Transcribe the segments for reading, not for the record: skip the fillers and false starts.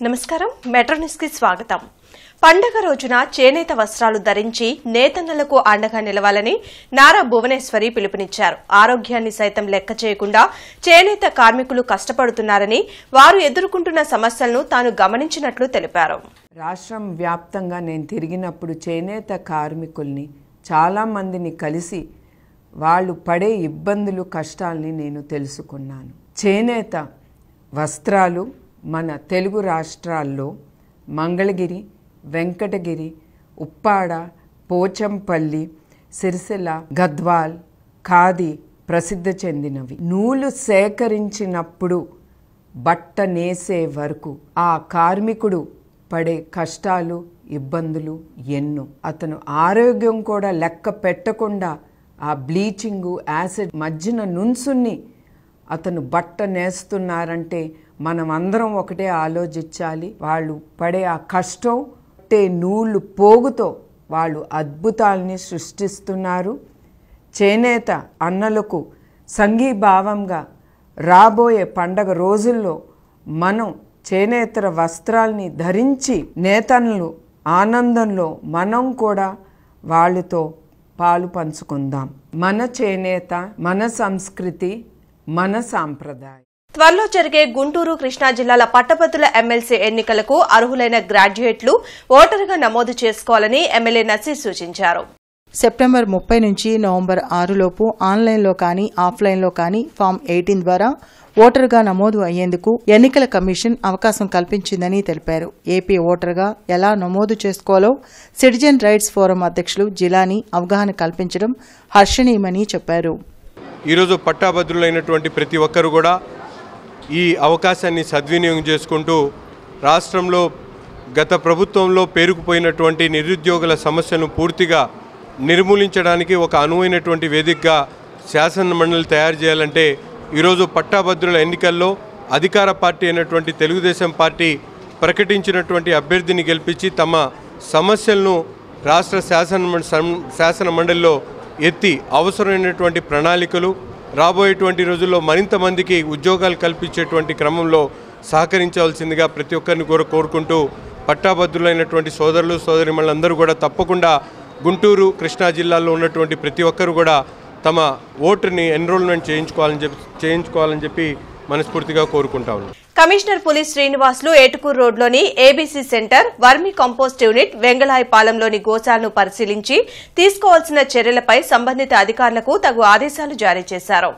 నమస్కారం metro news కి స్వాగతం. పండగ రోజున చేనేత వస్త్రాలు ధరించి నేతన్నలకు అండగా నిలవాలని నారా భువనేశ్వరి పిలుపునిచ్చారు. ఆరోగ్యాన్ని సైతం లెక్క చేయకుండా చేనేత కార్మికులు కష్టపడుతున్నారని, వారు ఎదుర్కొంటున్న సమస్యలను తాను గమనించినట్లు తెలిపారు. రాష్ట్రం వ్యాప్తంగా నేను తిరిగినప్పుడు చేనేత కార్మికుల్ని చాలా మందిని కలిసి వాళ్ళు పడే ఇబ్బందులు కష్టాల్ని నేను తెలుసుకున్నాను. చేనేత వస్త్రాలు మన తెలుగు రాష్ట్రాల్లో మంగళగిరి, వెంకటగిరి, ఉప్పాడ, పోచంపల్లి, సిరిసిల్ల, గద్వాల్, ఖాదీ ప్రసిద్ధి చెందినవి. నూలు సేకరించినప్పుడు బట్ట నేసే వరకు ఆ కార్మికుడు పడే కష్టాలు, ఇబ్బందులు ఎన్నో. అతను ఆరోగ్యం కూడా లెక్క పెట్టకుండా ఆ బ్లీచింగు, యాసిడ్ మధ్యన నుంచుని అతను బట్ట నేస్తున్నారంటే మనం అందరం ఒకటే ఆలోచించాలి. వాళ్ళు పడే ఆ కష్టం, నూలు పోగుతో వాళ్ళు అద్భుతాలని సృష్టిస్తున్నారు. చేనేత అన్నలకు సంఘీభావంగా రాబోయే పండగ రోజుల్లో మనం చేనేతర వస్త్రాల్ని ధరించి నేతన్నలు ఆనందంలో మనం కూడా వాళ్ళతో పాలు పంచుకుందాం. మన చేనేత, మన సంస్కృతి, మన సాంప్రదాయం. త్వరలో జరిగే గుంటూరు, కృష్ణా జిల్లాల పట్టభద్రుల ఎమ్మెల్సీ ఎన్నికలకు అర్హులైన గ్రాడ్యుయేట్లు ఓటరుగా నమోదు చేసుకోవాలని ఎమ్మెల్యే నసీర్ సూచించారు. సెప్టెంబర్ 30 నుంచి నవంబర్ 6 లోపు ఆన్లైన్లో కానీ ఆఫ్లైన్లో కానీ ఫామ్ 18 ద్వారా ఓటరుగా నమోదు అయ్యేందుకు ఎన్నికల కమిషన్ అవకాశం కల్పించిందని తెలిపారు. ఏపీ ఓటరుగా ఎలా నమోదు చేసుకోవాలో సిటిజన్ రైట్స్ ఫోరం అధ్యక్షులు జిలానీ అవగాహన కల్పించడం హర్షణీయమని చెప్పారు. ఈరోజు పట్టాభద్రులైనటువంటి ప్రతి ఒక్కరు కూడా ఈ అవకాశాన్ని సద్వినియోగం చేసుకుంటూ రాష్ట్రంలో గత ప్రభుత్వంలో పేరుకుపోయినటువంటి నిరుద్యోగుల సమస్యను పూర్తిగా నిర్మూలించడానికి ఒక అనువైనటువంటి వేదికగా శాసన మండలి తయారు చేయాలంటే ఈరోజు పట్టాభద్రుల ఎన్నికల్లో అధికార పార్టీ అయినటువంటి తెలుగుదేశం పార్టీ ప్రకటించినటువంటి అభ్యర్థిని గెలిపించి తమ సమస్యలను రాష్ట్ర శాసన మండలిలో ఎత్తి అవసరమైనటువంటి ప్రణాళికలు రాబోయేటువంటి రోజుల్లో మరింత మందికి ఉద్యోగాలు కల్పించేటువంటి క్రమంలో సహకరించవలసిందిగా ప్రతి ఒక్కరిని కోరుకుంటూ పట్టాభద్రులైనటువంటి సోదరులు సోదరిమణులందరూ కూడా తప్పకుండా గుంటూరు, కృష్ణా జిల్లాల్లో ఉన్నటువంటి ప్రతి ఒక్కరు కూడా తమ ఓటుని ఎన్రోల్మెంట్ చేయించుకోవాలని చెప్పి మనస్ఫూర్తిగా కోరుకుంటా ఉన్నాం. కమిషనర్ పులి శ్రీనివాసులు ఏటుకూరు రోడ్లోని ABC centre, vermicompost unit, వెంగళాయపాలెంలోని గోశాలను పరిశీలించి తీసుకోవాల్సిన చర్యలపై సంబంధిత అధికారులకు తగు ఆదేశాలు జారీ చేశారు.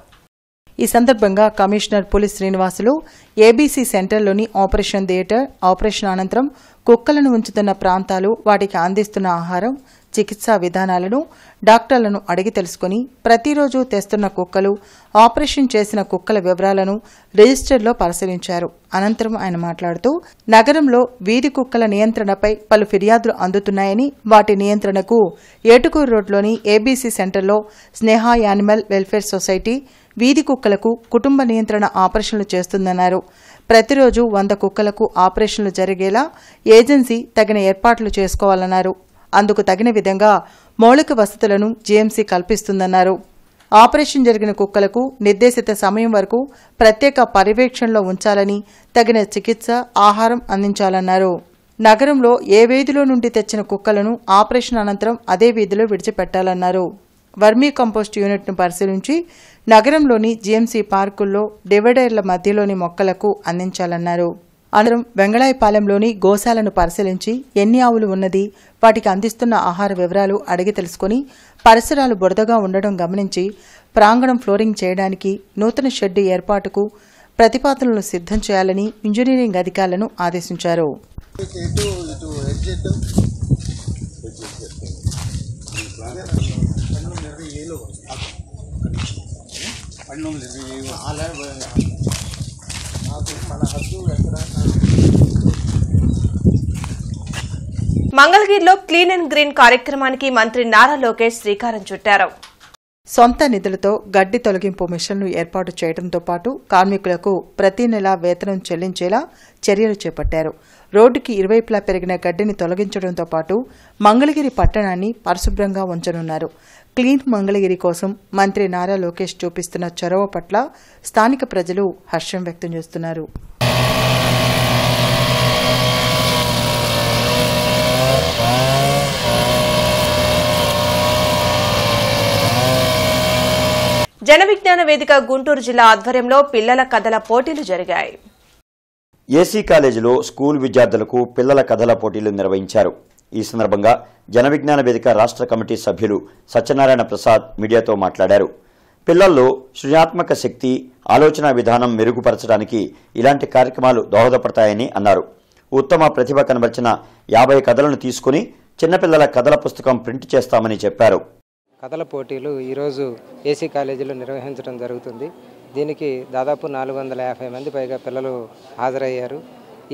ఈ సందర్భంగా కమిషనర్ పులి శ్రీనివాసులు ఏబీసీ సెంటర్లోని ఆపరేషన్ థియేటర్, ఆపరేషన్ అనంతరం కుక్కలను ఉంచుతున్న ప్రాంతాలు, వాటికి అందిస్తున్న ఆహారం, చికిత్సా విధానాలను డాక్టర్లను అడిగి తెలుసుకుని ప్రతిరోజు తెస్తున్న కుక్కలు, ఆపరేషన్ చేసిన కుక్కల వివరాలను రిజిస్టర్లో పరిశీలించారు. అనంతరం ఆయన మాట్లాడుతూ నగరంలో వీధి కుక్కల నియంత్రణపై పలు ఫిర్యాదులు అందుతున్నాయని, వాటి నియంత్రణకు ఏటుకూరు రోడ్లోని ఏబీసీ సెంటర్లో స్నేహ యానిమల్ వెల్ఫేర్ సొసైటీ వీధి కుక్కలకు కుటుంబ నియంత్రణ ఆపరేషన్లు చేస్తుందన్నారు. ప్రతిరోజు 100 కుక్కలకు ఆపరేషన్లు జరిగేలా ఏజెన్సీ తగిన ఏర్పాట్లు చేసుకోవాలన్నారు. అందుకు తగిన విధంగా మౌలిక వసతులను జీఎంసీ కల్పిస్తుందన్నారు. ఆపరేషన్ జరిగిన కుక్కలకు నిర్దేశిత సమయం వరకు ప్రత్యేక పర్యవేక్షణలో ఉంచాలని, తగిన చికిత్స, ఆహారం అందించాలన్నారు. నగరంలో ఏ వీధిలో నుండి తెచ్చిన కుక్కలను ఆపరేషన్ అనంతరం అదే వీధిలో విడిచిపెట్టాలన్నారు. వర్మీ కంపోస్ట్ యూనిట్ను పరిశీలించి నగరంలోని జీఎంసీ పార్కుల్లో డివైడర్ల మధ్యలోని మొక్కలకు అందించాలన్నారు. అనంతరం వెంగళాయపాలెంలోని గోశాలను పరిశీలించి ఎన్ని ఆవులు ఉన్నది, వాటికి అందిస్తున్న ఆహార వివరాలు అడిగి తెలుసుకుని పరిసరాలు బురదగా ఉండడం గమనించి ప్రాంగణం ఫ్లోరింగ్ చేయడానికి నూతన షెడ్డు ఏర్పాటుకు ప్రతిపాదనలు సిద్ధం చేయాలని ఇంజనీరింగ్ అధికారులను ఆదేశించారు. మంగళగిరిలో క్లీన్ అండ్ గ్రీన్ కార్యక్రమానికి మంత్రి నారా లోకేష్ శ్రీకారం చుట్టారు. సొంత నిధులతో గడ్డి తొలగింపు మిషన్లు ఏర్పాటు చేయడంతో పాటు కార్మికులకు ప్రతి నెలా వేతనం చెల్లించేలా చర్యలు చేపట్టారు. రోడ్డుకి ఇరువైపులా పెరిగిన గడ్డిని తొలగించడంతో పాటు మంగళగిరి పట్టణాన్ని పరిశుభ్రంగా ఉంచనున్నారు. క్లీన్ మంగళగిరి కోసం మంత్రి నారా లోకేష్ చూపిస్తున్న చొరవ పట్ల స్థానిక ప్రజలు హర్షం వ్యక్తం చేస్తున్నారు. జన విజ్ఞాన వేదిక గుంటూరు జిల్లా ఆధ్వర్యంలో పిల్లల కథల పోటీలు జరిగాయి. ఏసీ కాలేజీలో స్కూల్ విద్యార్థులకు పిల్లల కథల పోటీలు నిర్వహించారు. ఈ సందర్భంగా జన విజ్ఞాన వేదిక రాష్ట్ర కమిటీ సభ్యులు సత్యనారాయణ ప్రసాద్ మీడియాతో మాట్లాడారు. పిల్లల్లో సృజనాత్మక శక్తి, ఆలోచన విధానం మెరుగుపరచడానికి ఇలాంటి కార్యక్రమాలు దోహదపడతాయని అన్నారు. ఉత్తమ ప్రతిభ కనబరిచిన 50 కథలను తీసుకుని చిన్నపిల్లల కథల పుస్తకం ప్రింట్ చేస్తామని చెప్పారు. కథల పోటీలు ఈరోజు ఏసీ కాలేజీలో నిర్వహించడం జరుగుతుంది. దీనికి దాదాపు 450 మంది పైగా పిల్లలు హాజరయ్యారు.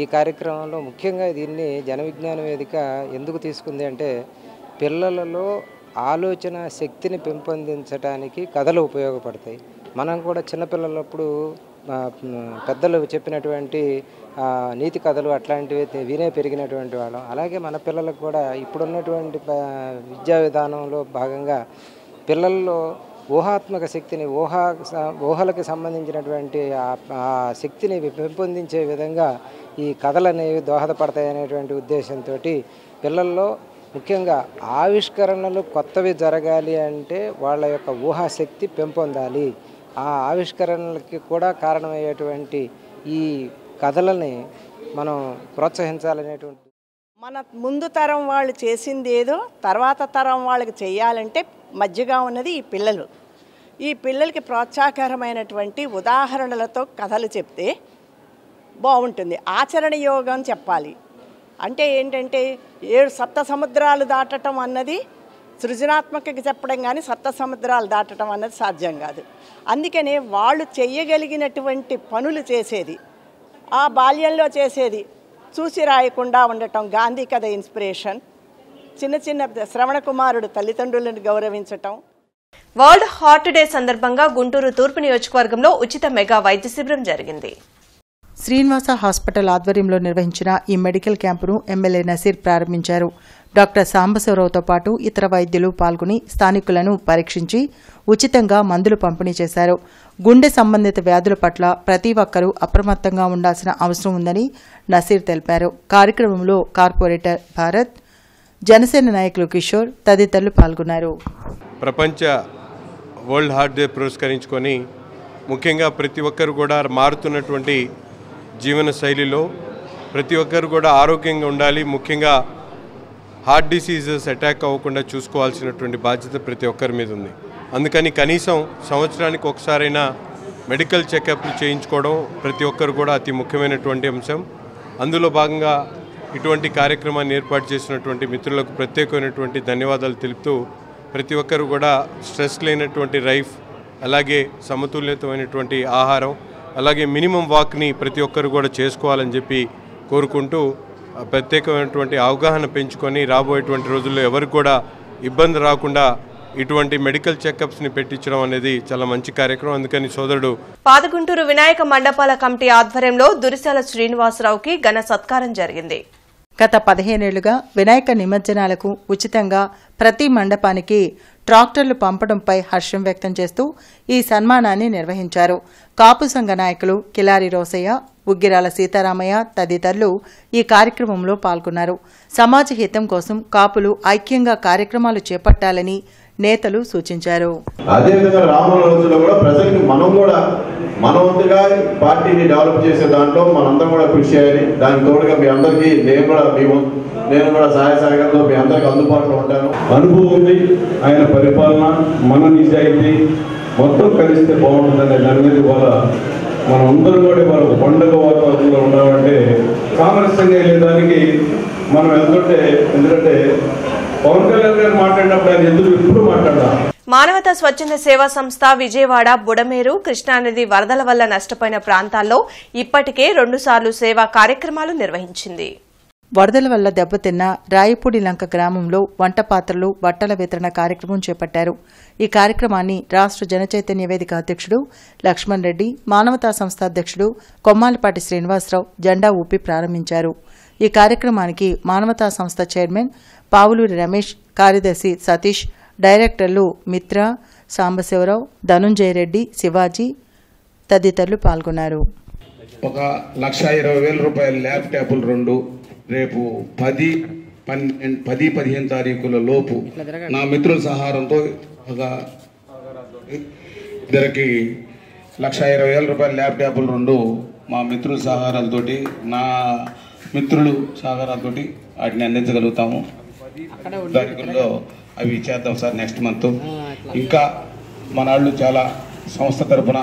ఈ కార్యక్రమంలో ముఖ్యంగా దీన్ని జన విజ్ఞాన వేదిక ఎందుకు తీసుకుంది అంటే పిల్లలలో ఆలోచన శక్తిని పెంపొందించడానికి కథలు ఉపయోగపడతాయి. మనం కూడా చిన్నపిల్లలప్పుడు పెద్దలు చెప్పినటువంటి నీతి కథలు అట్లాంటివి వినే పెరిగినటువంటి వాళ్ళం. అలాగే మన పిల్లలకు కూడా ఇప్పుడున్నటువంటి విద్యా విధానంలో భాగంగా పిల్లల్లో ఊహాత్మక శక్తిని ఊహలకు సంబంధించినటువంటి ఆ శక్తిని పెంపొందించే విధంగా ఈ కథలు అనేవి దోహదపడతాయనేటువంటి ఉద్దేశంతో పిల్లల్లో ముఖ్యంగా ఆవిష్కరణలు కొత్తవి జరగాలి అంటే వాళ్ళ యొక్క ఊహాశక్తి పెంపొందాలి. ఆ ఆవిష్కరణలకి కూడా కారణమయ్యేటువంటి ఈ కథలని మనం ప్రోత్సహించాలనేటువంటి మన ముందు తరం వాళ్ళు చేసింది ఏదో తర్వాత తరం వాళ్ళకి చేయాలంటే మధ్యగా ఉన్నది ఈ పిల్లలు. ఈ పిల్లలకి ప్రోత్సాహకరమైనటువంటి ఉదాహరణలతో కథలు చెప్తే బాగుంటుంది. ఆచరణ యోగం చెప్పాలి అంటే ఏంటంటే 7 సప్త సముద్రాలు దాటడం అన్నది సృజనాత్మకకి చెప్పడం కానీ సప్త సముద్రాలు దాటడం అన్నది సాధ్యం కాదు. అందుకనే వాళ్ళు చెయ్యగలిగినటువంటి పనులు చేసేది, ఆ బాల్యంలో చేసేది చూసి రాయకుండా ఉండటం గాంధీ కథ ఇన్స్పిరేషన్, చిన్న శ్రవణ కుమారుడు తల్లిదండ్రులను గౌరవించటం. వరల్డ్ హార్ట్ డే సందర్భంగా గుంటూరు తూర్పు నియోజకవర్గంలో ఉచిత మెగా వైద్య శిబిరం జరిగింది. శ్రీనివాస హాస్పిటల్ ఆధ్వర్యంలో నిర్వహించిన ఈ మెడికల్ క్యాంపును ఎమ్మెల్యే నసీర్ ప్రారంభించారు. డాక్టర్ సాంబశివరావుతో పాటు ఇతర వైద్యులు పాల్గొని స్థానికులను పరీక్షించి ఉచితంగా మందులు పంపిణీ చేశారు. గుండె సంబంధిత వ్యాధుల పట్ల ప్రతి ఒక్కరూ అప్రమత్తంగా ఉండాల్సిన అవసరం ఉందని నసీర్ తెలిపారు. కార్యక్రమంలో కార్పొరేటర్ భారత్, జనసేన నాయకులు కిషోర్ తదితరులు పాల్గొన్నారు. ప్రపంచ వరల్డ్ హార్ట్ డే పురస్కరించుకొని ముఖ్యంగా ప్రతి ఒక్కరు కూడా మారుతున్నటువంటి జీవన శైలిలో ప్రతి ఒక్కరు కూడా ఆరోగ్యంగా ఉండాలి. ముఖ్యంగా హార్ట్ డిసీజెస్ అటాక్ అవ్వకుండా చూసుకోవాల్సినటువంటి బాధ్యత ప్రతి ఒక్కరి మీద ఉంది. అందుకని కనీసం సంవత్సరానికి ఒకసారైనా మెడికల్ చెకప్లు చేయించుకోవడం ప్రతి ఒక్కరు కూడా అతి ముఖ్యమైనటువంటి అంశం. అందులో భాగంగా ఇటువంటి కార్యక్రమాన్ని ఏర్పాటు చేసినటువంటి మిత్రులకు ప్రత్యేకమైనటువంటి ధన్యవాదాలు తెలుపుతూ ప్రతి ఒక్కరు కూడా స్ట్రెస్ లేనటువంటి లైఫ్, అలాగే సమతుల్యతమైనటువంటి ఆహారం, అలాగే మినిమం వాక్ని ప్రతి ఒక్కరు కూడా చేసుకోవాలని చెప్పి కోరుకుంటూ ప్రత్యేకమైనటువంటి అవగాహన పెంచుకొని రాబోయేటువంటి రోజుల్లో ఎవరికి కూడా ఇబ్బంది రాకుండా ఇటువంటి మెడికల్ చెకప్స్ని పెట్టించడం అనేది చాలా మంచి కార్యక్రమం. అందుకని సోదరుడు పాదగుంటూరు వినాయక మండపాల కమిటీ ఆధ్వర్యంలో దురిశాల శ్రీనివాసరావుకి ఘన సత్కారం జరిగింది. గత 15 ఏళ్లుగా వినాయక నిమజ్జనాలకు ఉచితంగా ప్రతి మండపానికి ట్రాక్టర్లు పంపడంపై హర్షం వ్యక్తం చేస్తూ ఈ సన్మానాన్ని నిర్వహించారు. కాపు సంఘ నాయకులు కిలారి రోసయ్య, ఉగ్గిరాల సీతారామయ్య తదితరులు ఈ కార్యక్రమంలో పాల్గొన్నారు. సమాజ హితం కోసం కాపులు ఐక్యంగా కార్యక్రమాలు చేపట్టాలని నేతలు సూచించారు. అదేవిధంగా రానున్న రోజుల్లో కూడా ప్రజలకు మనం కూడా మనవంతుగా పార్టీని డెవలప్ చేసే దాంట్లో మనందరం కూడా కృషి చేయాలి. దానికి తోడుగా మీ అందరికీ నేను కూడా సహాయ సహకారంతో మీ అందరికీ అందుబాటులో ఉంటాను. అనుభవం ఉంది, ఆయన పరిపాలన, మన నిజాయితీ మొత్తం కలిస్తే బాగుంటుందనే దాని మీద ఇవాళ మనం అందరం కూడా ఇవాళ పండుగ వాతావరణంలో ఉన్నామంటే సామరస్యంగా వెళ్ళేదానికి మనం వెళ్తుంటే, ఎందుకంటే పవన్ కళ్యాణ్ గారు మాట్లాడినప్పుడు ఆయన ఎందుకు ఇప్పుడు మాట్లాడారు. మానవతా స్వచ్ఛంద సేవా సంస్థ విజయవాడ, బుడమేరు, కృష్ణానది వరదల వల్ల నష్టపోయిన ప్రాంతాల్లో ఇప్పటికే 2 సార్లు సేవా కార్యక్రమాలు నిర్వహించింది. వరదల వల్ల దెబ్బతిన్న రాయపూడి లంక గ్రామంలో వంట పాత్రలు, బట్టల వితరణ కార్యక్రమం చేపట్టారు. ఈ కార్యక్రమాన్ని రాష్ట్ర జనచైతన్య వేదిక అధ్యక్షుడు లక్ష్మణ్ రెడ్డి, మానవతా సంస్థ అధ్యక్షుడు కొమ్మాలపాటి శ్రీనివాసరావు జెండా ఊపి ప్రారంభించారు. ఈ కార్యక్రమానికి మానవతా సంస్థ చైర్మన్ పావులూరి రమేష్, కార్యదర్శి సతీష్, డైరెక్టర్లు మిత్ర, సాంబశివరావు, ధనుంజయరెడ్డి, శివాజీ తదితరులు పాల్గొన్నారు. 1,20,000 రూపాయల ల్యాప్టాప్లు 2 రేపు 10-15 తారీఖుల లోపు నా మిత్రుల సహాయంతో ఇద్దరికి 1,20,000 రూపాయల ల్యాప్టాప్లు 2 మా మిత్రుల సహకారాలతోటి నా మిత్రులు సహకారాలతోటి వాటిని అందించగలుగుతాము. దానిలో అవి చేద్దాం సార్ నెక్స్ట్ మంత్. ఇంకా మన వాళ్ళు చాలా సంస్థ తరపున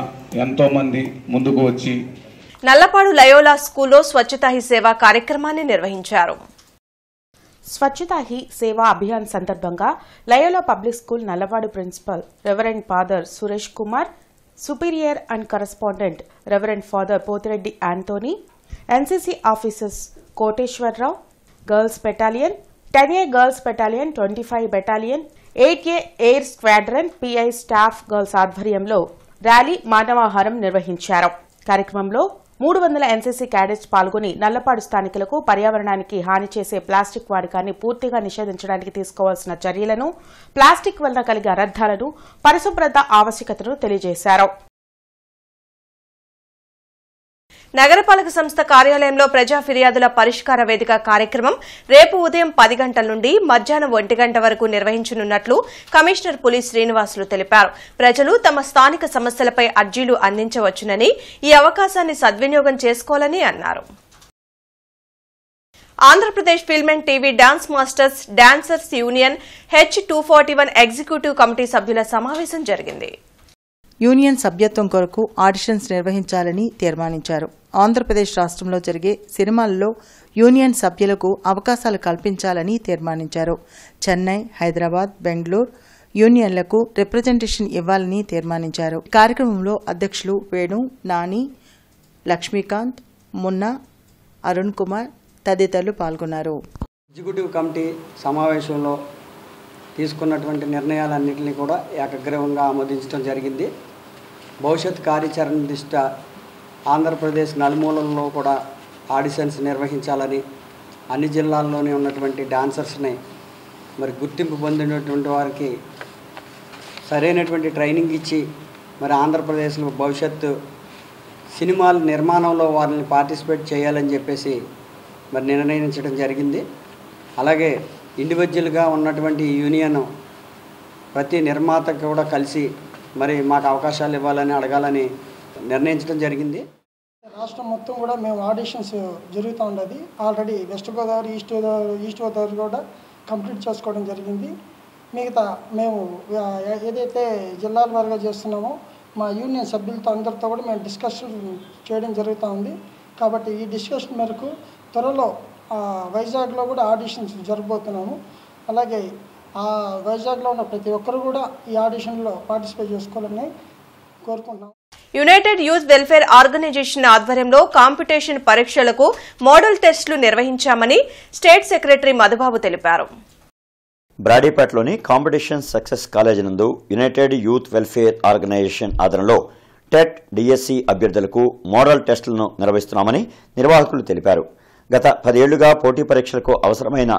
ఎంతోమంది ముందుకు వచ్చి నల్లపాడు లయోలా స్కూల్లో స్వచ్ఛతా హీ సేవ కార్యక్రమాన్ని నిర్వహించారు. స్వచ్ఛతా హీ సేవా అభియాన్ సందర్భంగా Loyola public school Nallapadu principal reverend father Suresh Kumar, superior and correspondent reverend father Pothireddy Antony, NCC officers Koteswararao, girls battalion, 10A girls battalion, 25 battalion, 8A air squadron, PI staff girls ఆధ్వర్యంలో ర్యాలీ మానవాహారం నిర్వహించారు. కార్యక్రమంలో 300 ఎన్సీసీ క్యాడెట్స్ పాల్గొని నల్లపాడు స్థానికులకు పర్యావరణానికి హాని చేసే ప్లాస్టిక్ వాడకాన్ని పూర్తిగా నిషేధించడానికి తీసుకోవాల్సిన చర్యలను, ప్లాస్టిక్ వల్ల కలిగే అనర్థాలను, పరిశుభ్రత ఆవశ్యకతను తెలియజేశారు. నగరపాలక సంస్థ కార్యాలయంలో ప్రజా ఫిర్యాదుల పరిష్కార వేదిక కార్యక్రమం రేపు ఉదయం 10 గంటల నుండి మధ్యాహ్నం 1 గంట వరకు నిర్వహించనున్నట్లు కమిషనర్ పులి శ్రీనివాసులు తెలిపారు. ప్రజలు తమ స్థానిక సమస్యలపై అర్జీలు అందించవచ్చునని, ఈ అవకాశాన్ని సద్వినియోగం చేసుకోవాలని అన్నారు. Andhra Pradesh film and TV dance masters dancers union H241 executive committee సభ్యుల సమావేశం జరిగింది. యూనియన్ సభ్యత్వం కొరకు ఆడిషన్స్ నిర్వహించాలని తీర్మానించారు. ఆంధ్రప్రదేశ్ రాష్ట్రంలో జరిగే సినిమాల్లో యూనియన్ సభ్యులకు అవకాశాలు కల్పించాలని తీర్మానించారు. చెన్నై, హైదరాబాద్, బెంగళూరు యూనియన్లకు రిప్రజెంటేషన్ ఇవ్వాలని తీర్మానించారు. కార్యక్రమంలో అధ్యక్షులు వేణు, నాని, లక్ష్మీకాంత్, మున్నా, అరుణ్ కుమార్ తదితరులు పాల్గొన్నారు. ఎగ్జిక్యూటివ్ కమిటీ సమావేశంలో తీసుకున్నటువంటి నిర్ణయాలన్నింటినీ కూడా ఏకగ్రీవంగా ఆమోదించడం జరిగింది. భవిష్యత్ కార్యాచరణ దృష్ట్యా ఆంధ్రప్రదేశ్ నలుమూలల్లో కూడా ఆడిషన్స్ నిర్వహించాలని, అన్ని జిల్లాల్లోనే ఉన్నటువంటి డాన్సర్స్ని మరి గుర్తింపు పొందినటువంటి వారికి సరైనటువంటి ట్రైనింగ్ ఇచ్చి మరి ఆంధ్రప్రదేశ్లో భవిష్యత్తు సినిమాల నిర్మాణంలో వారిని పార్టిసిపేట్ చేయాలని చెప్పేసి మరి నిర్ణయించడం జరిగింది. అలాగే ఇండివిజువల్గా ఉన్నటువంటి యూనియన్ ప్రతి నిర్మాతకు కూడా కలిసి మరి మాకు అవకాశాలు ఇవ్వాలని అడగాలని నిర్ణయించడం జరిగింది. రాష్ట్రం మొత్తం కూడా మేము ఆడిషన్స్ జరుగుతూ ఉండేది. Already west Godavari, east Godavari కూడా కంప్లీట్ చేసుకోవడం జరిగింది. మిగతా మేము ఏదైతే జిల్లాల వారీగా చేస్తున్నామో మా యూనియన్ సభ్యులతో అందరితో కూడా మేము డిస్కషన్ చేయడం జరుగుతూ ఉంది. కాబట్టి ఈ డిస్కషన్ మేరకు త్వరలో వైజాగ్లో కూడా ఆడిషన్స్ జరగబోతున్నాము. అలాగే ఆ వైజాగ్లో ఉన్న ప్రతి ఒక్కరు కూడా ఈ ఆడిషన్లో పార్టిసిపేట్ చేసుకోవాలని కోరుకుంటున్నాం. యునైటెడ్ యూత్ వెల్ఫేర్ ఆర్గనైజేషన్ ఆధ్వర్యంలో కాంపిటీషన్ పరీక్షలకు మోడల్ టెస్టులు నిర్వహించామని స్టేట్ సెక్రటరీ మధుబాబు తెలిపారు. బ్రాడీపేటలోని కాంపిటీషన్ సక్సెస్ కాలేజ్ నందు యునైటెడ్ యూత్ వెల్ఫేర్ ఆర్గనైజేషన్ ఆధ్వర్యంలో టెట్, డిఎస్సి అభ్యర్థులకు మోడల్ టెస్టులను నిర్వహిస్తున్నామని నిర్వాహకులు తెలిపారు. గత 10 ఏళ్లుగా పోటీ పరీక్షలకు అవసరమైన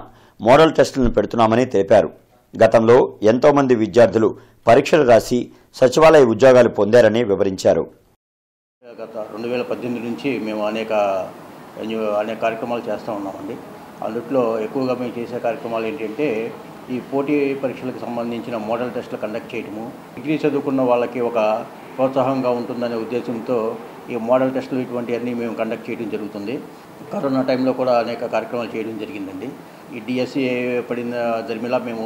మోడల్ టెస్టులను పెడుతున్నామని తెలిపారు. గతంలో ఎంతో మంది విద్యార్థులు పరీక్షలు రాసి సచివాలయ ఉద్యోగాలు పొందారని వివరించారు. గత 2018 నుంచి మేము అనేక కార్యక్రమాలు చేస్తూ ఉన్నామండి. అందులో ఎక్కువగా మేము చేసే కార్యక్రమాలు ఏంటంటే ఈ పోటీ పరీక్షలకు సంబంధించిన మోడల్ టెస్టులు కండక్ట్ చేయడము, డిగ్రీ చదువుకున్న వాళ్ళకి ఒక ప్రోత్సాహంగా ఉంటుందనే ఉద్దేశంతో ఈ మోడల్ టెస్టులు ఇటువంటివన్నీ మేము కండక్ట్ చేయడం జరుగుతుంది. కరోనా టైంలో కూడా అనేక కార్యక్రమాలు చేయడం జరిగిందండి. ఈ డిఎస్సి పడిన దరిమిలా మేము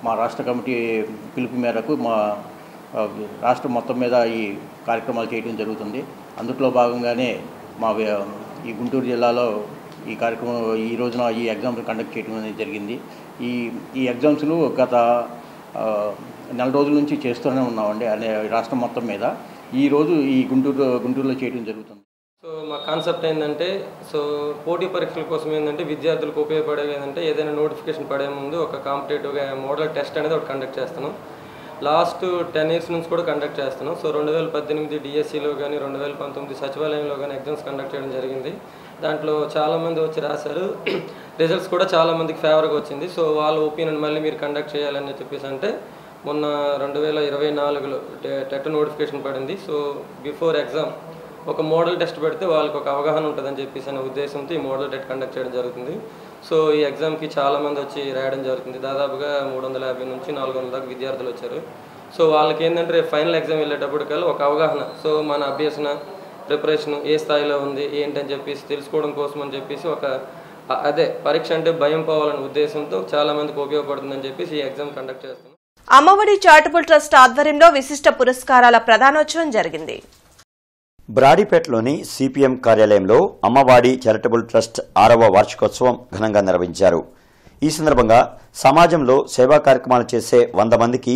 మా రాష్ట్ర కమిటీ పిలుపు మేరకు మా రాష్ట్రం మొత్తం మీద ఈ కార్యక్రమాలు చేయడం జరుగుతుంది. అందులో భాగంగానే మా ఈ గుంటూరు జిల్లాలో ఈ కార్యక్రమం ఈ రోజున ఈ ఎగ్జామ్స్ కండక్ట్ చేయడం అనేది జరిగింది. ఈ ఎగ్జామ్స్లు గత 4 రోజుల నుంచి చేస్తూనే ఉన్నామండి అనే రాష్ట్రం మొత్తం మీద. ఈరోజు ఈ గుంటూరులో చేయడం జరుగుతుంది. సో మా కాన్సెప్ట్ ఏంటంటే పోటీ పరీక్షల కోసం ఏంటంటే విద్యార్థులకు ఉపయోగపడేది ఏంటంటే ఏదైనా నోటిఫికేషన్ పడే ముందు ఒక కాంపిటేటివ్గా మోడల్ టెస్ట్ అనేది ఒకటి కండక్ట్ చేస్తున్నాం. లాస్ట్ 10 years నుంచి కూడా కండక్ట్ చేస్తున్నాం. సో 2018 డిఎస్సిలో కానీ 2019 సచివాలయంలో కానీ ఎగ్జామ్స్ కండక్ట్ చేయడం జరిగింది. దాంట్లో చాలామంది వచ్చి రాశారు. రిజల్ట్స్ కూడా చాలామందికి ఫేవర్గా వచ్చింది. సో వాళ్ళ ఒపీనియన్ మళ్ళీ మీరు కండక్ట్ చేయాలని చెప్పేసి అంటే మొన్న 2024లో టెట్ నోటిఫికేషన్ పడింది. సో బిఫోర్ ఎగ్జామ్ ఒక మోడల్ టెస్ట్ పెడితే వాళ్ళకి ఒక అవగాహన ఉంటుందని చెప్పేసి అనే ఉద్దేశంతో ఈ మోడల్ టెస్ట్ కండక్ట్ చేయడం జరుగుతుంది. సో ఈ ఎగ్జామ్కి చాలామంది వచ్చి రాయడం జరుగుతుంది. దాదాపుగా 350 నుంచి 400 దాకా విద్యార్థులు వచ్చారు. సో వాళ్ళకి ఏంటంటే రేపు ఫైనల్ ఎగ్జామ్ వెళ్ళేటప్పటికల్లా ఒక అవగాహన, సో మన అభ్యసన ప్రిపరేషన్ ఏ స్థాయిలో ఉంది ఏంటని చెప్పేసి తెలుసుకోవడం కోసం అని చెప్పేసి అదే పరీక్ష అంటే భయం పోవాలనే ఉద్దేశంతో చాలా మందికి ఉపయోగపడుతుందని చెప్పేసి ఈ ఎగ్జామ్ కండక్ట్ చేస్తున్నాం. అమ్మఒడి చారిటబుల్ ట్రస్ట్ ఆధ్వర్యంలో విశిష్ట పురస్కారాల ప్రదానోత్సవం జరిగింది. బ్రాడీపేటలోని సిపిఎం కార్యాలయంలో అమ్మవాడి చారిటబుల్ ట్రస్ట్ 6వ వార్షికోత్సవం ఘనంగా నిర్వహించారు. ఈ సందర్భంగా సమాజంలో సేవా కార్యక్రమాలు చేసే 100 మందికి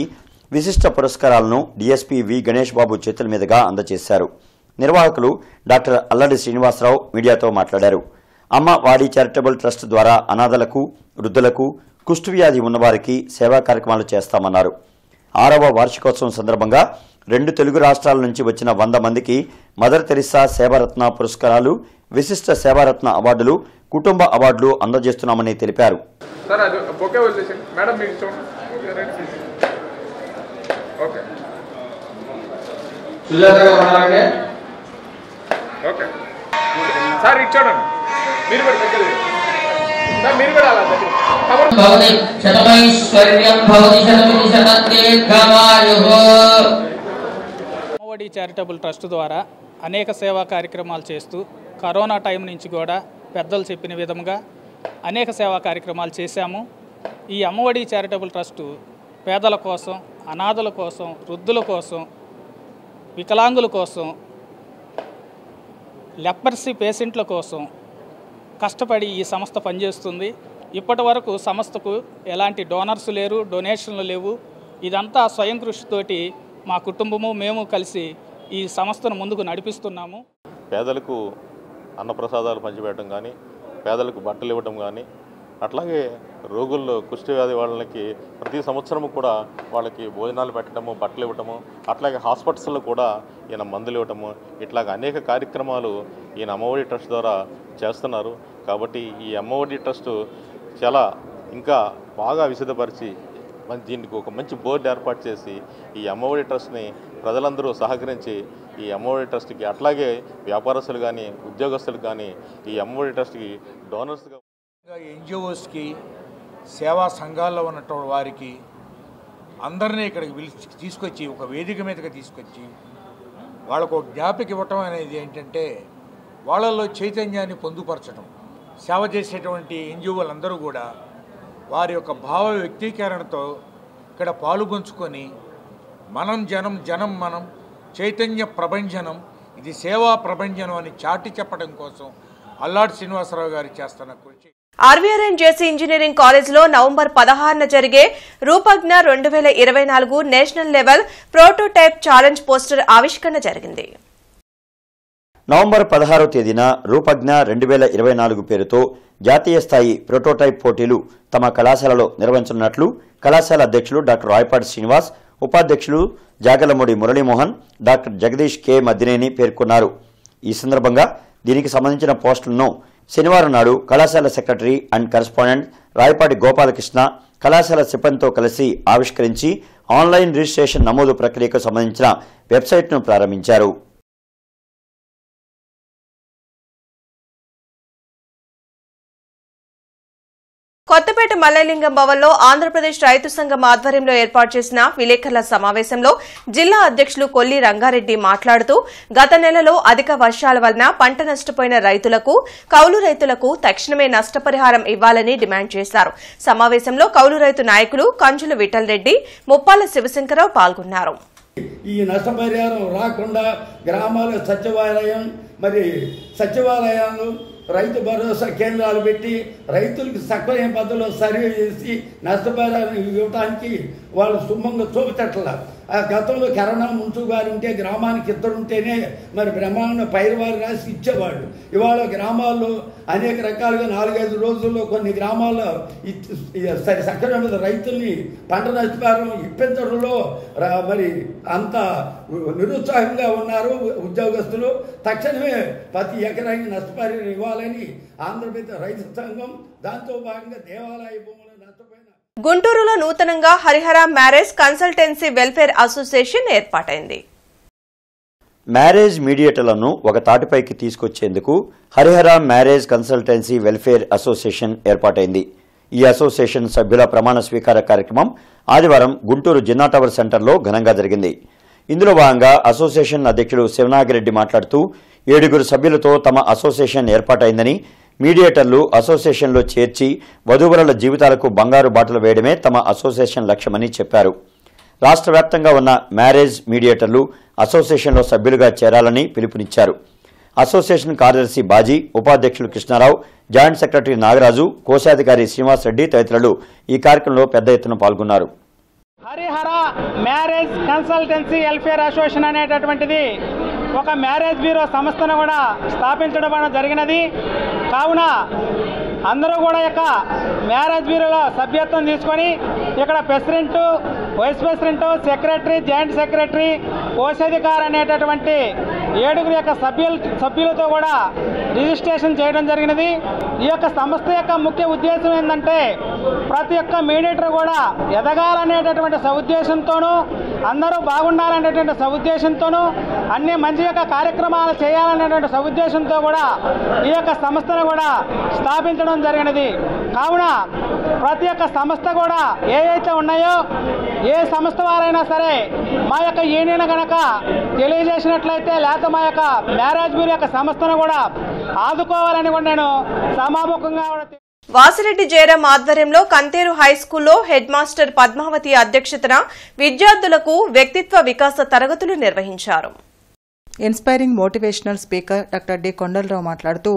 విశిష్ట పురస్కారాలను డీఎస్పీ వి గణేష్ బాబు చేతుల మీదుగా అందజేశారు. నిర్వాహకులు డాక్టర్ అల్లడి శ్రీనివాసరావు మీడియాతో మాట్లాడారు. అమ్మవాడి చారిటబుల్ ట్రస్ట్ ద్వారా అనాథలకు, వృద్ధులకు, కుష్ఠవ్యాధి ఉన్నవారికి సేవా కార్యక్రమాలు చేస్తామన్నారు. 6వ వార్షికోత్సవం సందర్భంగా 2 తెలుగు రాష్ట్రాల నుంచి వచ్చిన 100 మందికి మదర్ తెరిసా సేవారత్న పురస్కారాలు, విశిష్ట సేవారత్న అవార్డులు, కుటుంబ అవార్డులు అందజేస్తున్నామని తెలిపారు. అమ్మఒడి చారిటబుల్ ట్రస్ట్ ద్వారా అనేక సేవా కార్యక్రమాలు చేస్తూ కరోనా టైం నుంచి కూడా పెద్దలు చెప్పిన విధంగా అనేక సేవా కార్యక్రమాలు చేశాము. ఈ అమ్మఒడి చారిటబుల్ ట్రస్టు పేదల కోసం, అనాథల కోసం, వృద్ధుల కోసం, వికలాంగుల కోసం, లెపర్సీ పేషెంట్ల కోసం కష్టపడి ఈ సంస్థ పనిచేస్తుంది. ఇప్పటి వరకు సంస్థకు ఎలాంటి డోనర్స్ లేరు, డొనేషన్లు లేవు. ఇదంతా స్వయం కృషితోటి మా కుటుంబము మేము కలిసి ఈ సంస్థను ముందుకు నడిపిస్తున్నాము. పేదలకు అన్నప్రసాదాలు పంచిపెట్టడం కానీ, పేదలకు బట్టలు ఇవ్వడం కానీ, అట్లాగే రోగుల్లో కుష్ఠవ్యాధి వాళ్ళకి ప్రతి సంవత్సరం కూడా వాళ్ళకి భోజనాలు పెట్టడము, బట్టలు ఇవ్వటము, అట్లాగే హాస్పిటల్స్లో కూడా ఈయన మందులు ఇవ్వటము, ఇట్లాగ అనేక కార్యక్రమాలు ఈయన అమ్మఒడి ట్రస్ట్ ద్వారా చేస్తున్నారు. కాబట్టి ఈ అమ్మఒడి ట్రస్ట్ చాలా ఇంకా బాగా విశదపరిచి దీనికి ఒక మంచి బోర్డు ఏర్పాటు చేసి ఈ అమ్మఒడి ట్రస్ట్ని ప్రజలందరూ సహకరించి ఈ అమ్మఒడి ట్రస్ట్కి, అట్లాగే వ్యాపారస్తులు కానీ, ఉద్యోగస్తులు కానీ ఈ అమ్మఒడి ట్రస్ట్కి డోనర్స్గా, ఎన్జిఓస్కి, సేవా సంఘాల్లో ఉన్నటువంటి వారికి అందరినీ ఇక్కడికి తీసుకొచ్చి ఒక వేదిక మీదకి తీసుకొచ్చి వాళ్ళకు ఒక జ్ఞాపిక ఇవ్వటం అనేది ఏంటంటే వాళ్ళల్లో చైతన్యాన్ని పొందుపరచడం. సేవ చేసేటువంటి ఎన్జిఓలందరూ కూడా వారి యొక్క భావ వ్యక్తీకరణతో ఇక్కడ పాలుపంచుకొని మనం జనం, జనం మనం, చైతన్య ప్రభంజనం, ఇది సేవా ప్రభంజనం అని చాటి చెప్పడం కోసం అల్లాడి శ్రీనివాసరావు గారు చేస్తున్న కృషి. ఆర్వీఆర్ఎన్ జేసీ ఇంజనీరింగ్ కాలేజ్లో నవంబర్ 16న జరిగే రూపజ్ఞ 2024 national level prototype challenge poster ఆవిష్కరణ జరిగింది. నవంబర్ 16వ తేదీన రూపజ్ఞ 2024 పేరుతో జాతీయ స్థాయి ప్రోటోటైప్ పోటీలు తమ కళాశాలలో నిర్వహించనున్నట్లు కళాశాల అధ్యక్షులు డాక్టర్ రాయపాటి శ్రీనివాస్, ఉపాధ్యక్షులు జాగలమూడి మురళీమోహన్, డాక్టర్ జగదీష్ కె మద్దినేని పేర్కొన్నారు. ఈ సందర్భంగా దీనికి సంబంధించిన పోస్టులను శనివారం నాడు కళాశాల secretary and correspondent Rayapati Gopalakrishna కళాశాల సిబ్బందితో కలిసి ఆవిష్కరించి ఆన్లైన్ రిజిస్ట్రేషన్ నమోదు ప్రక్రియకు సంబంధించిన వెబ్సైట్ను ప్రారంభించారు. కొత్తపేట మల్లలింగం భవన్లో ఆంధ్రప్రదేశ్ రైతు సంఘం ఆధ్వర్యంలో ఏర్పాటు చేసిన విలేకరుల సమావేశంలో జిల్లా అధ్యక్షులు కొల్లి రంగారెడ్డి మాట్లాడుతూ గత నెలలో అధిక వర్షాల వలన పంట నష్టపోయిన రైతులకు, కౌలు రైతులకు తక్షణమే నష్టపరిహారం ఇవ్వాలని డిమాండ్ చేశారు. సమావేశంలో కౌలు రైతు నాయకులు కంజుల విఠల్ రెడ్డి, ముప్పాల శివశంకరరావు పాల్గొన్నారు. ఈ నష్టపరిహారం రాకుండా గ్రామాల సచివాలయాలు రైతు భరోసా కేంద్రాలు పెట్టి రైతులకు సక్రమైన పద్ధతిలో సర్వే చేసి నష్టపరిహారం ఇవ్వడానికి వాళ్ళు సుమంగా చూపుతట్ల. ఆ గతంలో కరోనా ముంచు గారు ఉంటే గ్రామానికి ఇద్దరు ఉంటేనే మరి బ్రహ్మాండ పైరువారు రాసి ఇచ్చేవాళ్ళు. ఇవాళ గ్రామాల్లో అనేక రకాలుగా 4-5 రోజుల్లో కొన్ని గ్రామాల్లో సక్రమైన రైతుల్ని పంట నష్టపరిహారం ఇప్పించడంలో మరి అంత నిరుత్సాహంగా ఉన్నారు ఉద్యోగస్తులు. తక్షణమే ప్రతి ఎకరానికి నష్టపరిహారం ఇవ్వాలని ఆంధ్రప్రదేశ్ రైతు సంఘం, దాంతో భాగంగా దేవాలయ భూములు నష్టపోయిన గుంటూరులో నూతనంగా Harihara marriage consultancy welfare association ఏర్పాటైంది. మ్యారేజ్ మీడియేటర్లను ఒక తాటిపైకి తీసుకొచ్చేందుకు Harihara marriage consultancy welfare association ఏర్పాటైంది. ఈ అసోసియేషన్ సభ్యుల ప్రమాణ స్వీకార కార్యక్రమం ఆదివారం గుంటూరు జిన్నా టవర్ సెంటర్లో ఘనంగా జరిగింది. ఇందులో భాగంగా అసోసియేషన్ అధ్యక్షుడు శివనాగిరెడ్డి మాట్లాడుతూ 7 సభ్యులతో తమ అసోసియేషన్ ఏర్పాటైందని, మీడియేటర్లు అసోసియేషన్లో చేర్చి వధూవరుల జీవితాలకు బంగారు బాటలు వేయడమే తమ అసోసియేషన్ లక్ష్యమని చెప్పారు. రాష్ట్ర వ్యాప్తంగా ఉన్న మ్యారేజ్ మీడియేటర్లు అసోసియేషన్లో సభ్యులుగా చేరాలని పిలుపునిచ్చారు. అసోసియేషన్ కార్యదర్శి బాజీ, ఉపాధ్యక్షులు కృష్ణారావు, జాయింట్ సెక్రటరీ నాగరాజు, కోశాధికారి శ్రీనివాస్ రెడ్డి తదితరులు ఈ కార్యక్రమంలో పెద్ద ఎత్తున పాల్గొన్నారు. Harihara marriage consultancy welfare association అనేటటువంటిది ఒక మ్యారేజ్ బ్యూరో సంస్థను కూడా స్థాపించడం జరిగినది. కావున అందరూ కూడా యొక్క మ్యారేజ్ బ్యూరోలో సభ్యత్వం తీసుకొని ఇక్కడ president, vice president, secretary, joint secretary, కోశాధికారి అనేటటువంటి 7 యొక్క సభ్యులతో కూడా రిజిస్ట్రేషన్ చేయడం జరిగినది. ఈ యొక్క సంస్థ యొక్క ముఖ్య ఉద్దేశం ఏంటంటే ప్రతి ఒక్క మీడియేటర్ కూడా ఎదగాలనేటటువంటి సదుద్దేశంతోనూ, అందరూ బాగుండాలనేటువంటి సదుద్దేశంతోనూ, అన్ని మంచి యొక్క కార్యక్రమాలు చేయాలనేటువంటి సదుద్దేశంతో కూడా ఈ యొక్క సంస్థను కూడా స్థాపించడం జరిగినది. కావున ప్రతి ఒక్క సంస్థ కూడా ఏవైతే ఉన్నాయో, ఏ సంస్థ వారైనా సరే మా యొక్క యూనియన్ కనుక తెలియజేసినట్లయితే, లేకపోతే మా యొక్క మ్యారేజ్ బ్యూరో యొక్క సంస్థను కూడా ఆదుకోవాలని కూడా నేను సమాముఖంగా వాసిరెడ్డి జయరాం ఆధ్వర్యంలో కంతేరు హైస్కూల్లో హెడ్ మాస్టర్ పద్మావతి అధ్యక్షతన విద్యార్థులకు వ్యక్తిత్వ వికాస తరగతులు నిర్వహించారు. Inspiring motivational speaker doctor D Kondalarao మాట్లాడుతూ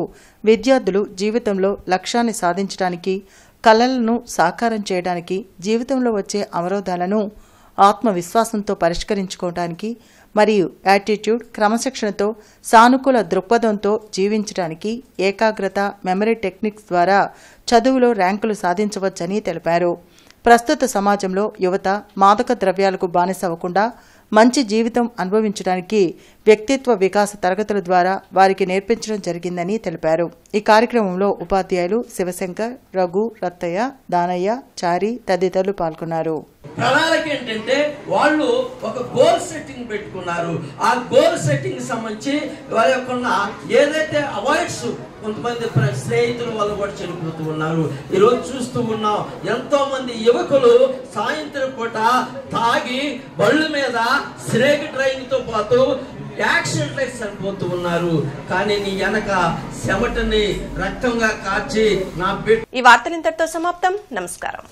విద్యార్థులు జీవితంలో లక్ష్యాన్ని సాధించడానికి, కలలను సాకారం చేయడానికి, జీవితంలో వచ్చే అవరోధాలను ఆత్మవిశ్వాసంతో పరిష్కరించుకోవడానికి మరియు యాటిట్యూడ్, క్రమశిక్షణతో, సానుకూల దృక్పథంతో జీవించడానికి ఏకాగ్రత, మెమరీ టెక్నిక్స్ ద్వారా చదువులో ర్యాంకులు సాధించవచ్చని తెలిపారు. ప్రస్తుత సమాజంలో యువత మాదక ద్రవ్యాలకు బానిస అవ్వకుండా మంచి జీవితం అనుభవించడానికి వ్యక్తిత్వ వికాస తరగతుల ద్వారా వారికి నేర్పించడం జరిగిందని తెలిపారు. ఈ కార్యక్రమంలో ఉపాధ్యాయులు శివశంకర్, రఘు, రత్తయ్య, దానయ్య, చారి తదితరులు పాల్గొన్నారు. ప్రణాళిక ఏంటంటే వాళ్ళు ఒక గోల్ సెట్టింగ్ పెట్టుకున్నారు. ఆ గోల్ సెట్టింగ్ సంబంధించి వారి యొక్క ఏదైతే అవాయిడ్స్, కొంతమంది స్నేహితులు వాళ్ళు కూడా చనిపోతూ ఉన్నారు. ఈరోజు చూస్తూ ఉన్నాం, ఎంతో మంది యువకులు సాయంత్రం పూట తాగి బళ్ళు మీద స్నేక్ డ్రైవింగ్ తో పాటు యాక్సిడెంట్ లైట్ చనిపోతూ ఉన్నారు. కానీ నీ వెనక చెమటని రక్తంగా కార్చి నా ఈ వార్తలు ఇంతటితో సమాప్తం. నమస్కారం.